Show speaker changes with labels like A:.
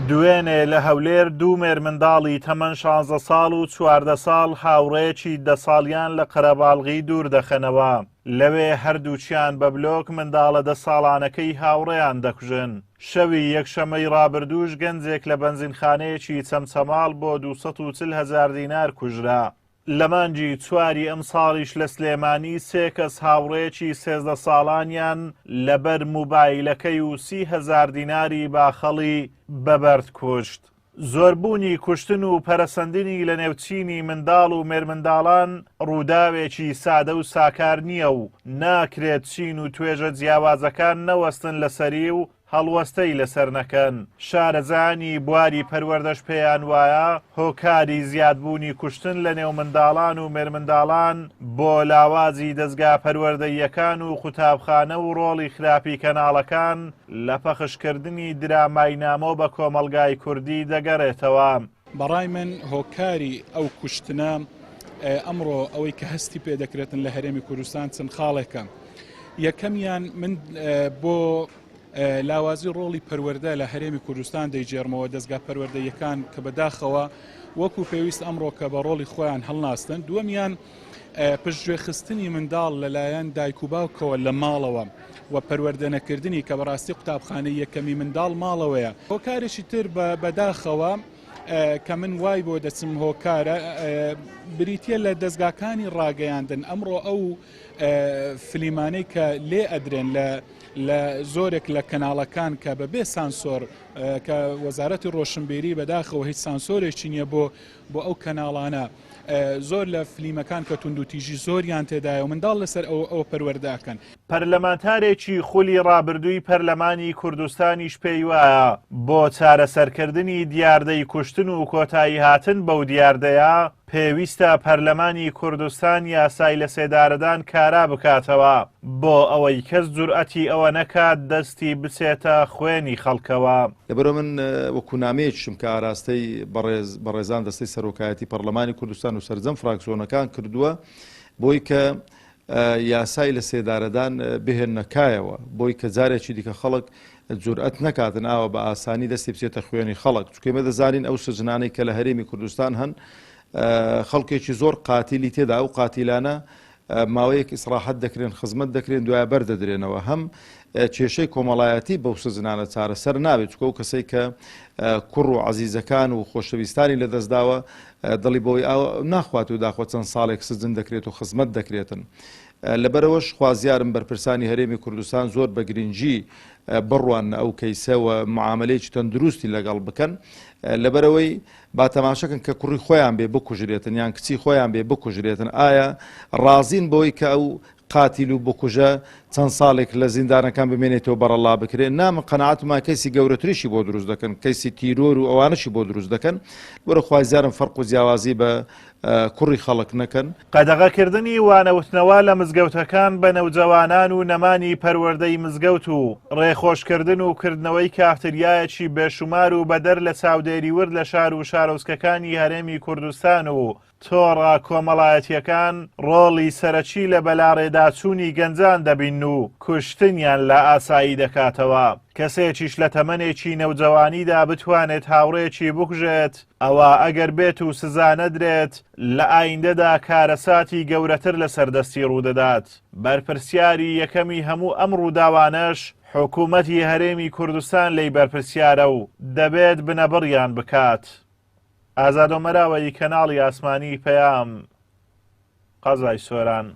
A: دوێنێ لە هەولێر دوو مێرمنداڵی تەمەن 16 ساڵ و 14 ساڵ هاوڕێیەکی 10 ساڵیان لە قەرەباڵغی دوور دەخەنەوە. لەوێ هەردووچیان بە بلۆک منداڵە 10 ساڵانەکەی هاوڕێیان دەکوژن. شەوی یەکشەمەی ڕابردووش گەنجێک لە بەنزینخانەیەکی چەمچەماڵ بۆ 240,000 دینار کوژرا. لە مانگی چواری ئەم ساڵیش لە سلێمانی 3 کەس هاوڕێیەکی 13 ساڵانیان لەبەر موبایلەکەی و 30,000 دیناری باخەڵی بەبەرد کوشت. زۆربوونی کوشتن و پەرەسەندنی لە نێوچینی منداڵ و مێرمنداڵان ڕووداوێکی سادە و ساکار نییە و ناکرێت چین و توێژە جیاوازەکان نەوەستن لەسەری و هەڵوەستەی لەسەر نەکەن. شارەزانی بواری پەروەردەش پێیان وایە هۆکاری زیادبوونی کوشتن لە نێو منداڵان و مێرمنداڵان بۆ لاوازی دەستگا پەروەردەییەکان و قوتابخانە و ڕۆڵی خراپی کەناڵەکان لە پەخشکردنی دراماینامۆ بە کۆمەلگای کوردی دەگەڕێتەوە.
B: بەڕای من هۆکاری ئەو کوشتنە ئەمڕۆ ئەوەی کە هەستی پێ دەکرێتن لە هەرێمی کوردستان چەند خاڵێکە. یەکەمیان من بۆ لاوازی ڕۆڵی پەروەردە لە هەرێمی کوردستان دەیجێڕمەوە دەستگا پەروەردەییەکان کە بەداخەوە وەکو پێویست ئەمڕۆ کە بە ڕۆڵی خۆیان هەڵناستن. دووەمیان پشتگوێخستنی منداڵ لەلایەن دایک و باوکەوە لە ماڵەوە و پەروەردەنەکردنی کە بەڕاستی قوتابخانەی یەکەمی منداڵ ماڵەوەیە. هۆکارێکی تر بەداخەوە کە من وای بۆ دەچم هۆکارە بریتە لە دەستگاکانی ڕاگەیاندن. ئەمڕۆ ئەو فلیمانەی کە لێ ئەدرێن لە زۆرێک لە کەناڵەکان کە بەبێ سانسۆر کە وەزارەتی ڕۆشنبیری بەداخەوە هیچ سانسۆرێکی نییە بۆ ئەو کەناڵانە. زۆر لە فلیمەکان کە توندوتیژی زۆریان تێدایە و منداڵ لەسەر ئەو پەروەردەکەن.
A: پەرلەمانتارێکی خولی ڕابردووی پەرلەمانی کوردستانیش پێی وایە بۆ چارەسەرکردنی دیاردەی کوشتن و کۆتایی هاتن بەو دیاردەیە پێویستە پەرلەمانی کوردستان یاسای لە سێدارەدان کارا بکاتەوە بۆ ئەوەی کەس جورئەتی ئەوە نەکات دەستی بچێتە خوێنی خەڵکەوە.
C: لەبەرەوە من وەکو نامەیەکیشم کە ئاراستەی بەڕێزان دەستەی سەرۆکایەتی پەرلەمانی کوردستان و سەرجەم فراکسیۆنەکان کردووە بۆی کە یاسای لە سێدارەدان بهێننەکایەوە بۆی کە جارێکی دیکە خەڵک جورئەت نەکاتن ئاوە بە ئاسانی دەستی بچێتە خوێنی خەڵک. چونکە ئێمە دەزانین ئەو سجنانەی کە لە هەرێمی کوردستان هەن خەڵکێکی زۆر قاتیلی تێدا ئەو قاتیلانە ماوەیەک ئیسراحەت دەکرێن خزمەت دەکرێن دوایە بەردەدرێنەوە. هەم کێشەی کۆمەڵایەتی بەو سزنانە چارەسەر نابێت چکە ئەو کەسەی کە کوڕ و عەزیزەکان و خۆشەویستانی لەدەستداوە دڵی بۆی ناخوات و داخۆ چەند ساڵێک سزن دەکرێت و خزمەت دەکرێتن. لەبەرەوەش خوازیارم بەرپرسانی هەرێمی کوردستان زۆر بە گرنگی بڕوان ئەو کەیسەوە معاملەیەکی تەندروستی لەگەڵ بکەن لەبەرەوەی با تەماشەکەن کە کوڕی خۆیان بێ بکوژرێتن یان کچی خۆیان بێ بکوژرێتن. ئایا ڕازین بۆی کە ئەو قاتیل و بکوژە چەند ساڵێک لە زیندانەکان بمێنێتەوە بەرەڵا بکرێن؟ نامە قەنەعەتمان کەیسی گەورەتریشی بۆ دروست دەکەن، کەیسی تیرۆر و ئەوانەشی بۆ دروست دەکەن. بۆرە خوازیارم فەرق و جیاوازی بە کوڕی خەڵک نەکەن.
A: قەدەغەکردنی وانەوتنەوە لە مزگەوتەکان بە نەوجەوانان و نەمانی پەروەردەی مزگەوت و ڕێخۆشکردن و کردنەوەی کافتریایەکی بێشومار و بەدەر لە چاودێری ورد لە شار و شارۆچکەکانی هەرێمی کوردستان و تۆڕە کۆمەڵایەتیەکان ڕۆڵی سەرەکی لە بەلاڕێداچوونی گەنجان دەبین و کوشتنیان لە ئاسایی دەکاتەوە. کەسێکیش لە تەمەنێکی نەوجەوانیدا بتوانێت هاوڕێکی بکوژێت ئەوە ئەگەر بێت و سزا نەدرێت لە ئایندەدا کارەساتی گەورەتر لە سەردەستی ڕوودەدات. بەرپرسیاری یەکەمی هەموو ئەم ڕووداوانەش حکوومەتی هەرێمی کوردستان لی بەرپرسیارە و دەبێت بنەبڕیان بکات. ئازاد و مەراوەی کەناڵی ئاسمانی پەیام، قەزای سۆران.